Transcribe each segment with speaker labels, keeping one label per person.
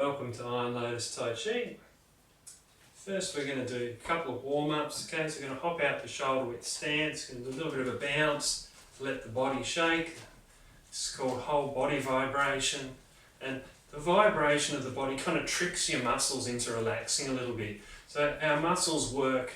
Speaker 1: Welcome to Iron Lotus Tai Chi. First we're going to do a couple of warm-ups. Okay, so we're going to hop out the shoulder width stance, going to do a little bit of a bounce to let the body shake. This is called whole body vibration, and the vibration of the body kind of tricks your muscles into relaxing a little bit. So our muscles work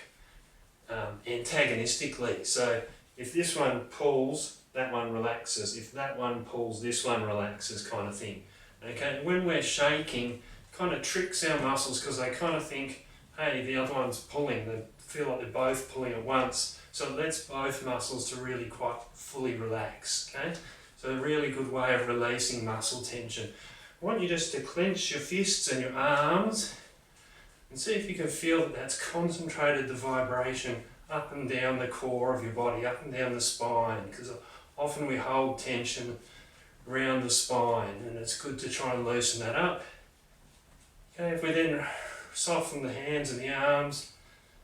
Speaker 1: antagonistically. So if this one pulls, that one relaxes. If that one pulls, this one relaxes, kind of thing. Okay, when we're shaking, kind of tricks our muscles because they kind of think, hey, the other one's pulling. They feel like they're both pulling at once. So it lets both muscles to really quite fully relax. Okay, so a really good way of releasing muscle tension. I want you just to clench your fists and your arms and see if you can feel that that's concentrated the vibration up and down the core of your body, up and down the spine, because often we hold tension around the spine, and it's good to try and loosen that up. Okay, if we then soften the hands and the arms,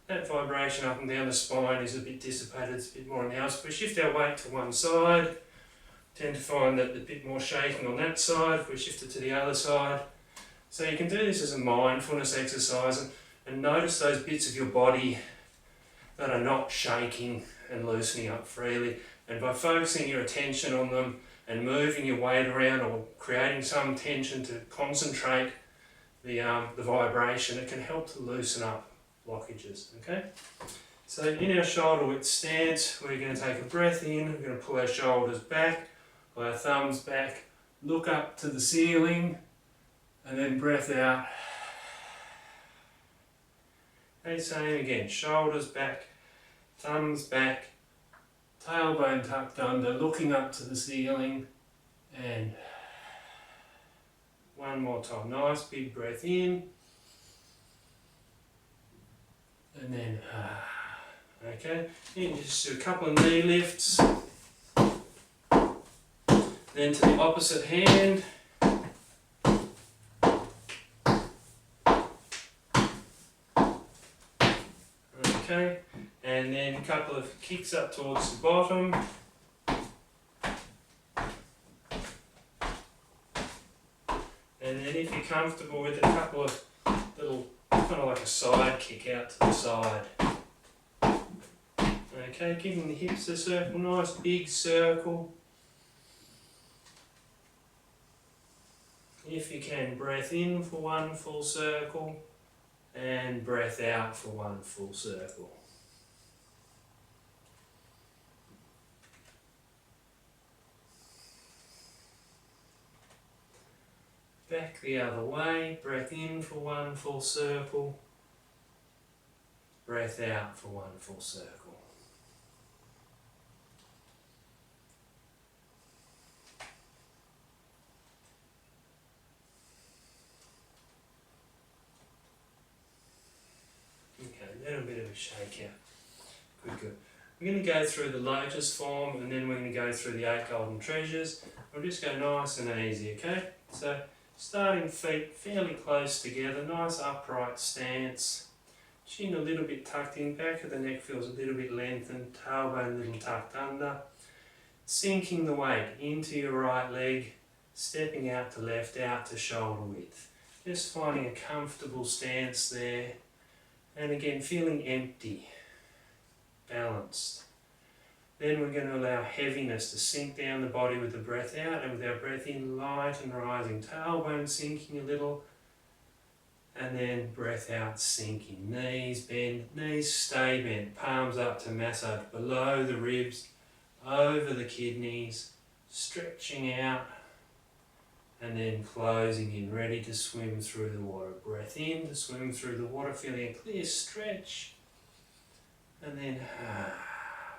Speaker 1: that vibration up and down the spine is a bit dissipated, it's a bit more on the outside. If we shift our weight to one side, tend to find that a bit more shaking on that side. If we shift it to the other side. So you can do this as a mindfulness exercise and notice those bits of your body that are not shaking and loosening up freely. And by focusing your attention on them and moving your weight around or creating some tension to concentrate the vibration, it can help to loosen up blockages. Okay? So in our shoulder width stance, we're going to take a breath in, we're going to pull our shoulders back, pull our thumbs back, look up to the ceiling, and then breath out. Okay, same again, shoulders back, thumbs back, tailbone tucked under, looking up to the ceiling, and one more time. Nice big breath in, and then okay, you can just do a couple of knee lifts, then to the opposite hand. Okay, and then a couple of kicks up towards the bottom. And then if you're comfortable with it, a couple of little, kind of like a side kick out to the side. Okay, giving the hips a circle, nice big circle. If you can, breath in for one full circle and breath out for one full circle. Back the other way, breath in for one full circle, breath out for one full circle. Okay, a little bit of a shake out. Good. We're going to go through the Lotus form and then we're going to go through the 8 golden treasures. We'll just go nice and easy, okay? So, starting feet fairly close together, nice upright stance. Chin a little bit tucked in, back of the neck feels a little bit lengthened, tailbone a little tucked under. Sinking the weight into your right leg, stepping out to left, out to shoulder width. Just finding a comfortable stance there. And again, feeling empty, balanced. Then we're going to allow heaviness to sink down the body with the breath out, and with our breath in, light and rising, tailbone sinking a little, and then breath out, sinking. Knees bend, knees stay bent, palms up to massage below the ribs, over the kidneys, stretching out, and then closing in, ready to swim through the water. Breath in to swim through the water, feeling a clear stretch, and then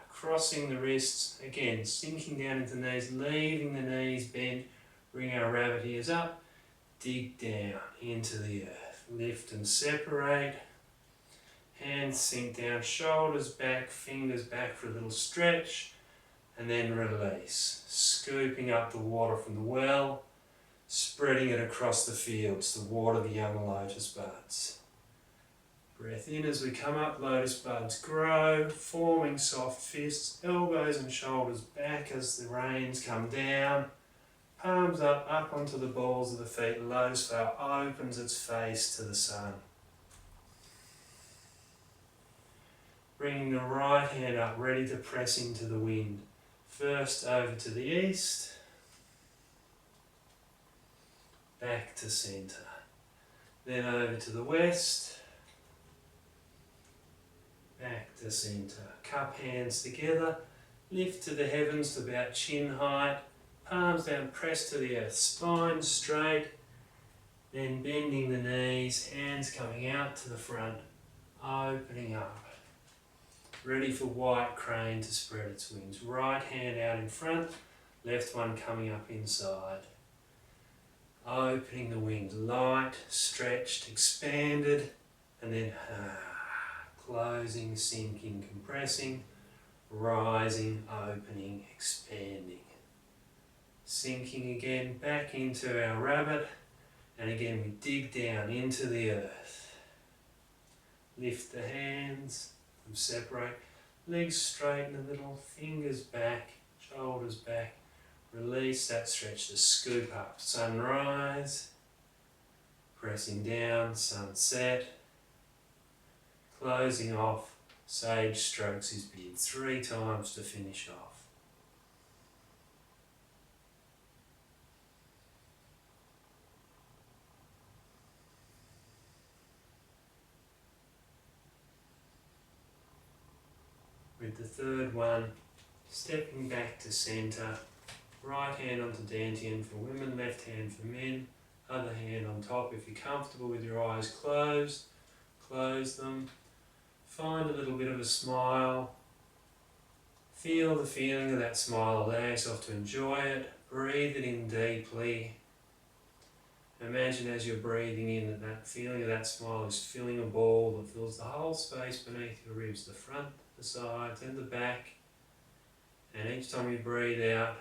Speaker 1: crossing the wrists, again sinking down into the knees, leaving the knees bent, bring our rabbit ears up, dig down into the earth, lift and separate, hands sink down, shoulders back, fingers back for a little stretch, and then release, scooping up the water from the well, spreading it across the fields to water the young lotus buds. Breath in as we come up, lotus buds grow, forming soft fists, elbows and shoulders back as the rains come down. Palms up onto the balls of the feet. Lotus flower opens its face to the sun. Bringing the right hand up, ready to press into the wind. First over to the east, back to centre. Then over to the west, back to centre. Cup hands together, lift to the heavens to about chin height. Palms down, press to the earth, spine straight. Then bending the knees, hands coming out to the front, opening up. Ready for white crane to spread its wings. Right hand out in front, left one coming up inside. Opening the wings, light, stretched, expanded, and then closing, sinking, compressing, rising, opening, expanding. Sinking again, back into our rabbit, and again we dig down into the earth. Lift the hands. Separate, legs straighten a little, fingers back, shoulders back, release that stretch to scoop up. Sunrise, pressing down, sunset, closing off, sage strokes his beard 3 times to finish off. With the third one, stepping back to centre, right hand onto Dantian for women, left hand for men, other hand on top. If you're comfortable with your eyes closed, close them. Find a little bit of a smile. Feel the feeling of that smile, allow yourself to enjoy it, breathe it in deeply. Imagine as you're breathing in that that feeling of that smile is filling a ball that fills the whole space beneath your ribs, the front, the sides and the back, and each time you breathe out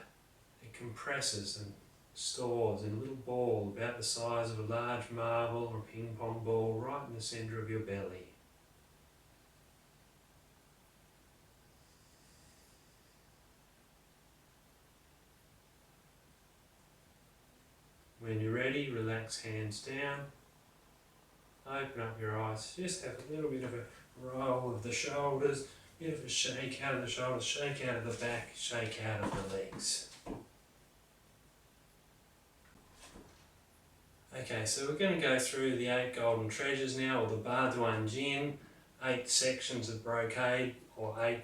Speaker 1: it compresses and stores in a little ball about the size of a large marble or ping pong ball right in the centre of your belly. When you're ready, relax hands down, open up your eyes, just have a little bit of a roll of the shoulders, bit of a shake out of the shoulders, shake out of the back, shake out of the legs. Okay, so we're going to go through the 8 golden treasures now, or the BaDuanJin, 8 sections of brocade, or 8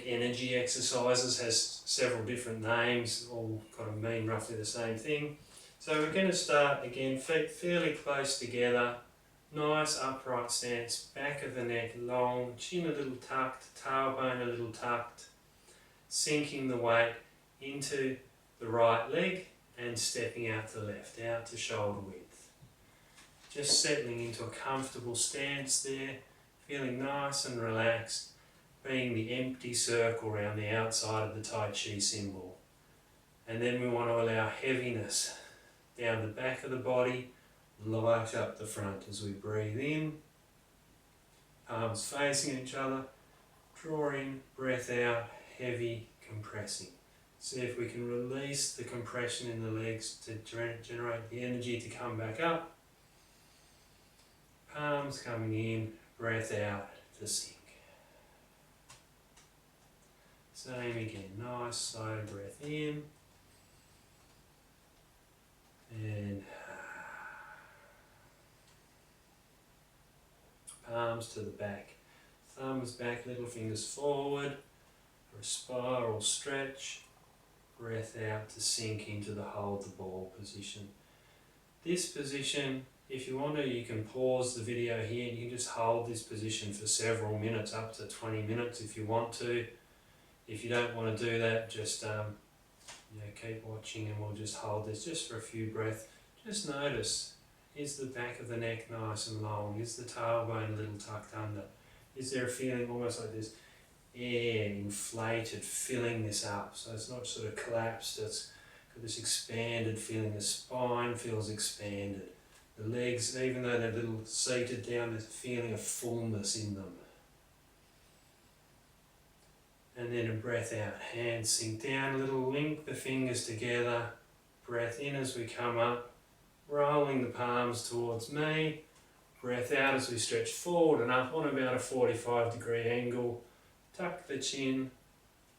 Speaker 1: energy exercises, has several different names, all kind of mean roughly the same thing. So we're going to start again, feet fairly close together, nice upright stance, back of the neck long, chin a little tucked, tailbone a little tucked, sinking the weight into the right leg and stepping out to the left, out to shoulder width. Just settling into a comfortable stance there, feeling nice and relaxed, being the empty circle around the outside of the Tai Chi symbol. And then we want to allow heaviness down the back of the body, light up the front as we breathe in, palms facing each other, draw in, breath out, heavy, compressing. See if we can release the compression in the legs to generate the energy to come back up. Palms coming in, breath out to sink. Same again, nice slow breath in and palms to the back, thumbs back, little fingers forward for a spiral stretch, breath out to sink into the hold the ball position. This position, if you want to, you can pause the video here and you can just hold this position for several minutes, up to 20 minutes if you want to. If you don't want to do that, just keep watching and we'll just hold this just for a few breaths. Just notice, is the back of the neck nice and long? Is the tailbone a little tucked under? Is there a feeling almost like this air inflated filling this up? So it's not sort of collapsed, it's got this expanded feeling. The spine feels expanded. The legs, even though they're a little seated down, there's a feeling of fullness in them. and then a breath out. Hands sink down a little, link the fingers together. Breath in as we come up, rolling the palms towards me. Breath out as we stretch forward and up on about a 45-degree angle. Tuck the chin.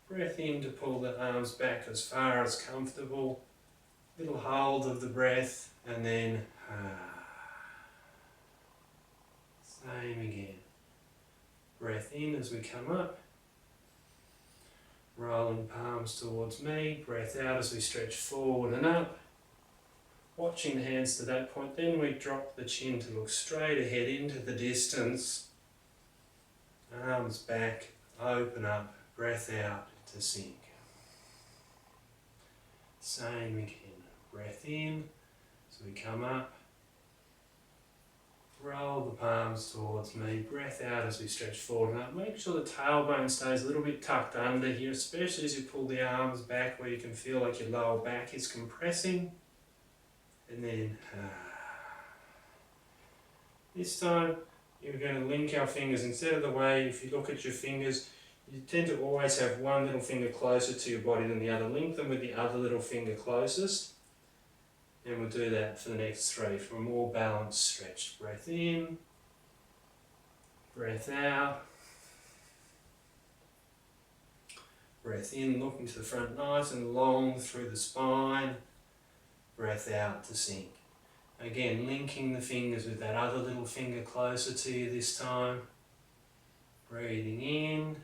Speaker 1: Breath in to pull the arms back as far as comfortable. Little hold of the breath, and then same again. Breath in as we come up. Rolling palms towards me. Breath out as we stretch forward and up. Watching the hands to that point, then we drop the chin to look straight ahead into the distance. Arms back, open up, breath out to sink. Same again. Breath in as we come up. Roll the palms towards me. Breath out as we stretch forward and up. Make sure the tailbone stays a little bit tucked under here, especially as you pull the arms back where you can feel like your lower back is compressing. And then this time you're going to link our fingers. Instead of the way, if you look at your fingers, you tend to always have one little finger closer to your body than the other. Link them with the other little finger closest. And we'll do that for the next 3 for a more balanced stretch. Breath in, breath out. Breath in, looking to the front nice and long through the spine. Breath out to sink. Again, linking the fingers with that other little finger closer to you this time. Breathing in.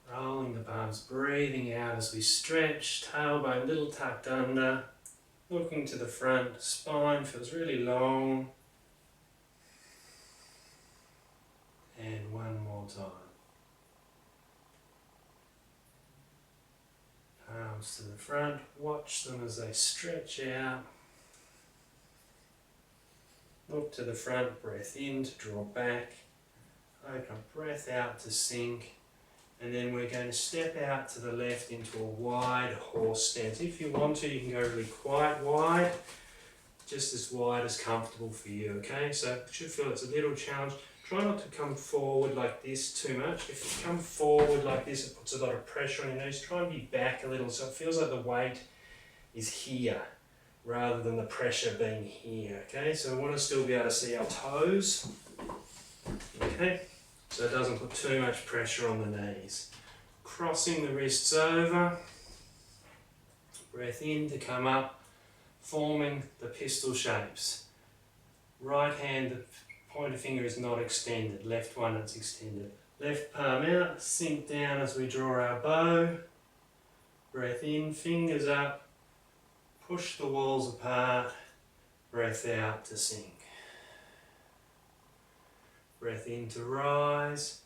Speaker 1: Rolling the palms, breathing out as we stretch. Tailbone a little tucked under. Looking to the front, spine feels really long. And one more time. Palms to the front, watch them as they stretch out. Look to the front, breath in to draw back. Open up, breath out to sink. And then we're going to step out to the left into a wide horse stance. If you want to, you can go really quite wide, just as wide as comfortable for you, okay? So you should feel it's a little challenge. Try not to come forward like this too much. If you come forward like this, it puts a lot of pressure on your knees. Try and be back a little so it feels like the weight is here rather than the pressure being here, okay? So we want to still be able to see our toes, okay? So it doesn't put too much pressure on the knees. Crossing the wrists over. Breath in to come up, forming the pistol shapes. Right hand, the pointer finger is not extended. Left one, it's extended. Left palm out, sink down as we draw our bow. Breath in, fingers up. Push the walls apart. Breath out to sink. Breath in to rise,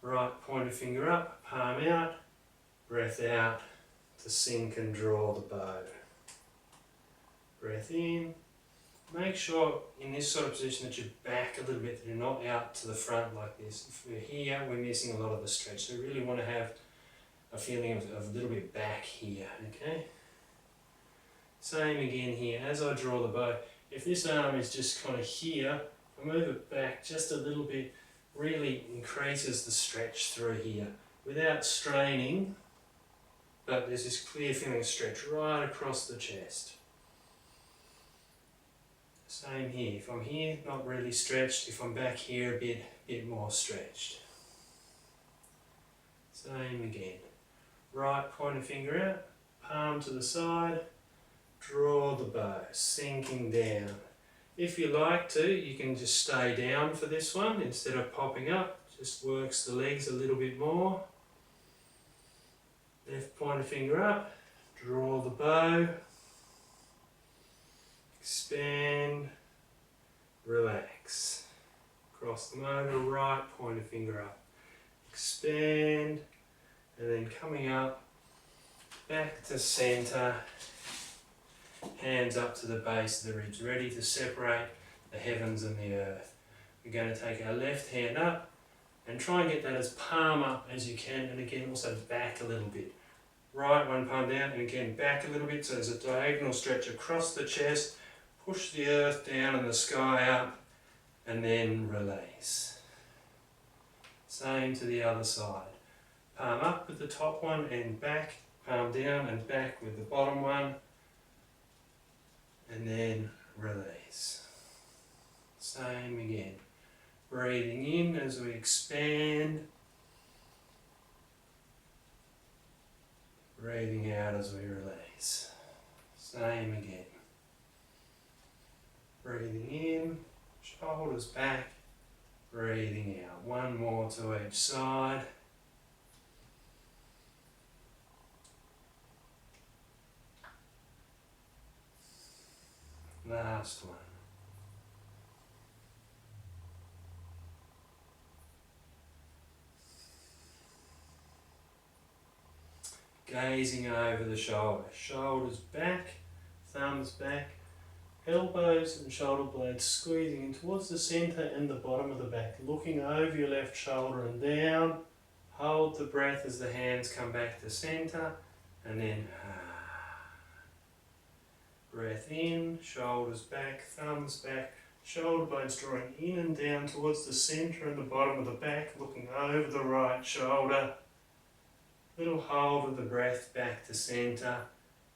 Speaker 1: right pointer finger up, palm out, breath out to sink and draw the bow. Breath in, make sure in this sort of position that you're back a little bit, that you're not out to the front like this. If we're here, we're missing a lot of the stretch, so we really want to have a feeling of a little bit back here, okay? Same again here, as I draw the bow, if this arm is just kind of here, I move it back just a little bit, really increases the stretch through here without straining, but there's this clear feeling of stretch right across the chest. Same here, if I'm here, not really stretched, if I'm back here, a bit more stretched. Same again. Right pointer finger out, palm to the side, draw the bow, sinking down. If you like to, you can just stay down for this one instead of popping up. Just works the legs a little bit more. Left pointer finger up, draw the bow, expand, relax. Cross them over, right pointer finger up, expand, and then coming up, back to center. Hands up to the base of the ribs, ready to separate the heavens and the earth. We're going to take our left hand up and try and get that as palm up as you can, and again also back a little bit. Right one palm down and again back a little bit, so there's a diagonal stretch across the chest. Push the earth down and the sky up, and then release. Same to the other side. the top one and back, palm down and back with the bottom one, and then release. Same again. Breathing in as we expand, breathing out as we release. Same again. Breathing in, shoulders back, breathing out. One more to each side. Last one. Gazing over the shoulder. Shoulders back, thumbs back, elbows and shoulder blades squeezing in towards the centre and the bottom of the back. Looking over your left shoulder and down. Hold the breath as the hands come back to centre, and then breath in, shoulders back, thumbs back, shoulder blades drawing in and down towards the centre and the bottom of the back, looking over the right shoulder. Little hold of the breath back to centre,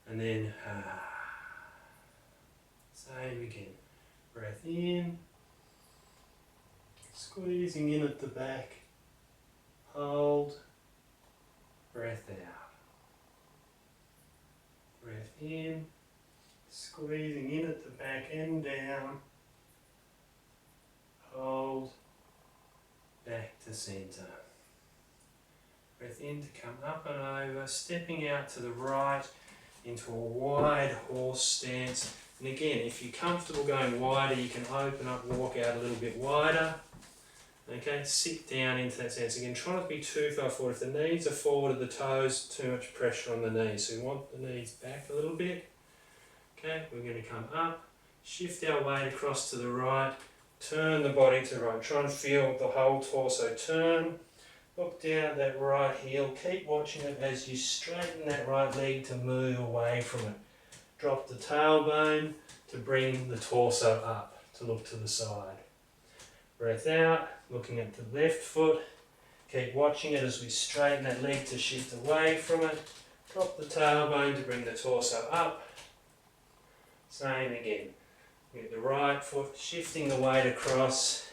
Speaker 1: and then same again. Breath in, squeezing in at the back, hold, breath out. Breath in, squeezing in at the back and down, hold, back to centre. Breath in to come up and over, stepping out to the right into a wide horse stance. And again, if you're comfortable going wider, you can open up, walk out a little bit wider. Okay, sit down into that stance. Again, try not to be too far forward. If the knees are forward of the toes, too much pressure on the knees. So we want the knees back a little bit. Okay, we're going to come up, shift our weight across to the right, turn the body to the right. Try and feel the whole torso turn. Look down at that right heel, keep watching it as you straighten that right leg to move away from it. Drop the tailbone to bring the torso up, to look to the side. Breath out, looking at the left foot. Keep watching it as we straighten that leg to shift away from it. Drop the tailbone to bring the torso up. Same again. Get the right foot, shifting the weight across.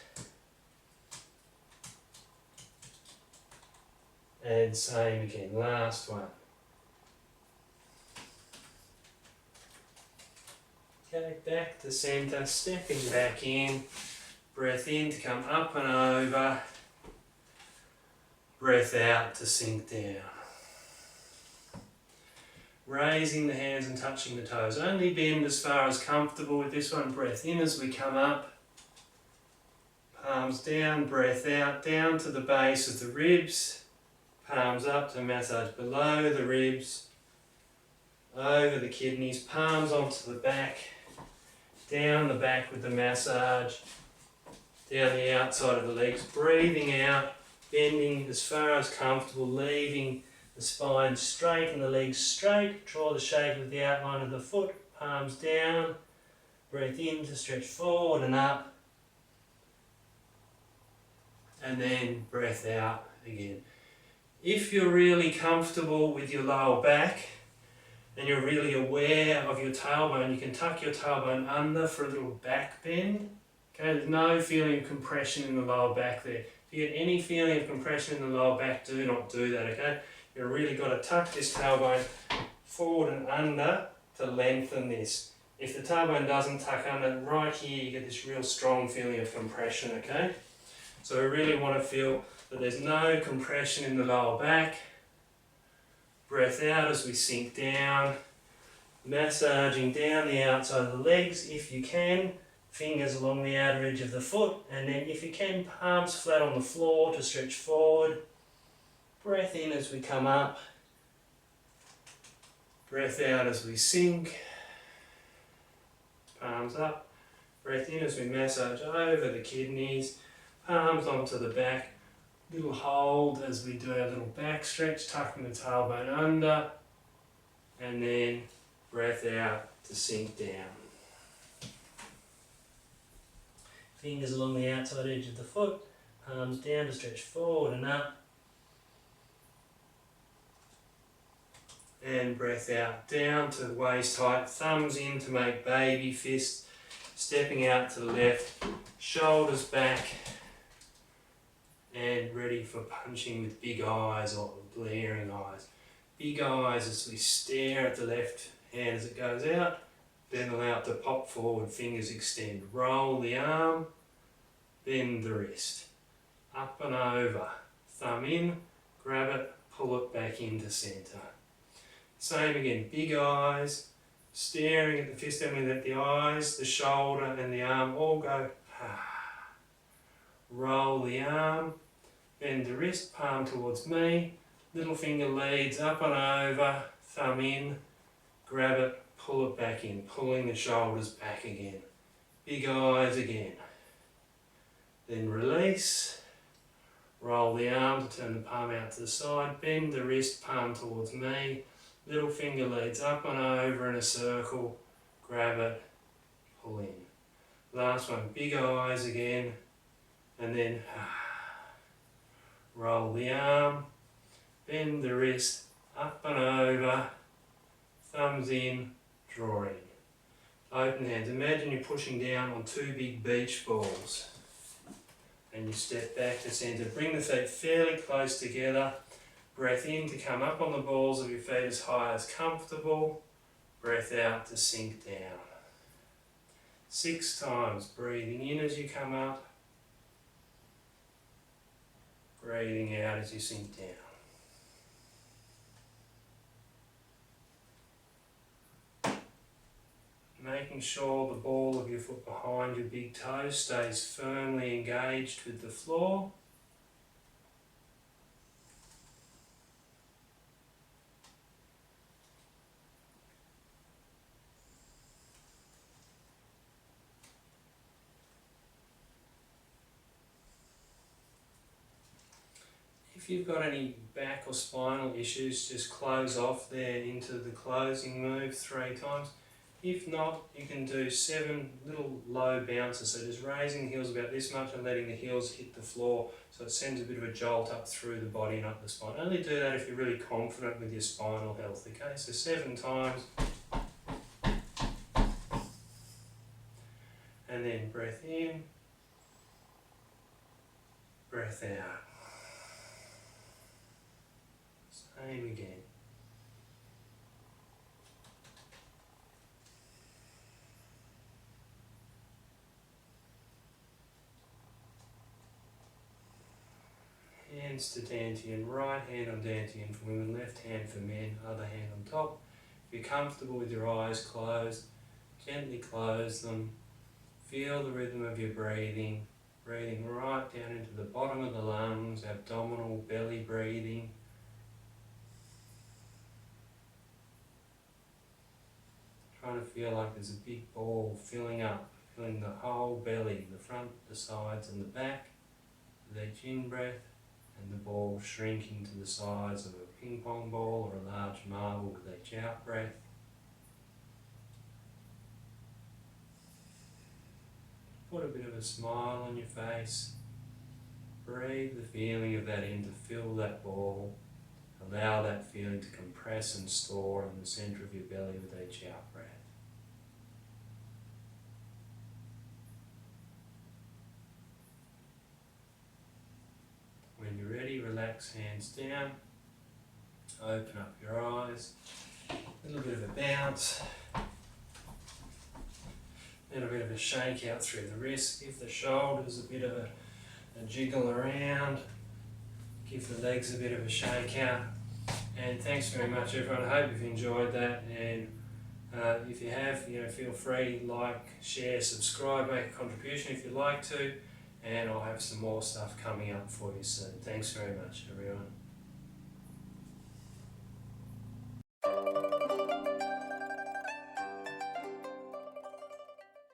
Speaker 1: And same again, last one. Okay, back to centre, stepping back in. Breath in to come up and over. Breath out to sink down. Raising the hands and touching the toes. Only bend as far as comfortable with this one. Breath in as we come up. Palms down, breath out, down to the base of the ribs. Palms up to massage below the ribs, over the kidneys, palms onto the back, down the back with the massage, down the outside of the legs, breathing out, bending as far as comfortable, leaving the spine straight and the legs straight. Draw the shape of the outline of the foot, palms down, breath in to stretch forward and up, and then breath out again. If you're really comfortable with your lower back and you're really aware of your tailbone, you can tuck your tailbone under for a little back bend. Okay, there's no feeling of compression in the lower back there. If you get any feeling of compression in the lower back, do not do that, okay? You've really got to tuck this tailbone forward and under to lengthen this. If the tailbone doesn't tuck under, right here you get this real strong feeling of compression, okay? So we really want to feel that there's no compression in the lower back. Breath out as we sink down, massaging down the outside of the legs if you can, fingers along the outer edge of the foot, and then if you can, palms flat on the floor to stretch forward. Breath in as we come up, breath out as we sink, palms up, breath in as we massage over the kidneys, palms onto the back. Little hold as we do our little back stretch, tucking the tailbone under, and then breath out to sink down. Fingers along the outside edge of the foot, palms down to stretch forward and up. and breath out, down to waist height, thumbs in to make baby fist, stepping out to the left, shoulders back, and ready for punching with big eyes or glaring eyes. Big eyes as we stare at the left hand as it goes out, then allow it to pop forward, fingers extend, roll the arm, bend the wrist, up and over, thumb in, grab it, pull it back into centre. Same again, big eyes, staring at the fist, and we let the eyes, the shoulder and the arm all go. Roll the arm, bend the wrist, palm towards me, little finger leads up and over, thumb in, grab it, pull it back in, pulling the shoulders back again. Big eyes again. Then release, roll the arm to turn the palm out to the side, bend the wrist, palm towards me, little finger leads up and over in a circle, grab it, pull in. Last one, big eyes again, and then roll the arm, bend the wrist, up and over, thumbs in, draw in. Open hands. Imagine you're pushing down on two big beach balls. And you step back to centre. Bring the feet fairly close together. Breath in to come up on the balls of your feet as high as comfortable. Breath out to sink down. 6 times. Breathing in as you come up. Breathing out as you sink down. Making sure the ball of your foot behind your big toe stays firmly engaged with the floor. If you've got any back or spinal issues, just close off there into the closing move 3 times. If not, you can do 7 little low bounces, so just raising the heels about this much and letting the heels hit the floor so it sends a bit of a jolt up through the body and up the spine. Only do that if you're really confident with your spinal health, okay? So 7 times. And then breath in, breath out. Same again. Hands to Dantian, right hand on Dantian for women, left hand for men, other hand on top. If you're comfortable with your eyes closed, gently close them. Feel the rhythm of your breathing, breathing right down into the bottom of the lungs, abdominal, belly breathing. Trying to feel like there's a big ball filling up, filling the whole belly, the front, the sides and the back with each in-breath. And the ball shrinking to the size of a ping pong ball or a large marble with each out breath. Put a bit of a smile on your face. Breathe the feeling of that in to fill that ball. Allow that feeling to compress and store in the centre of your belly with each out breath. When you're ready, relax, hands down, open up your eyes, a little bit of a bounce, then a bit of a shake out through the wrists, give the shoulders a bit of a jiggle around, give the legs a bit of a shake out, and thanks very much everyone. I hope you've enjoyed that, and if you have, feel free to like, share, subscribe, make a contribution if you'd like to. And I'll have some more stuff coming up for you soon. Thanks very much, everyone.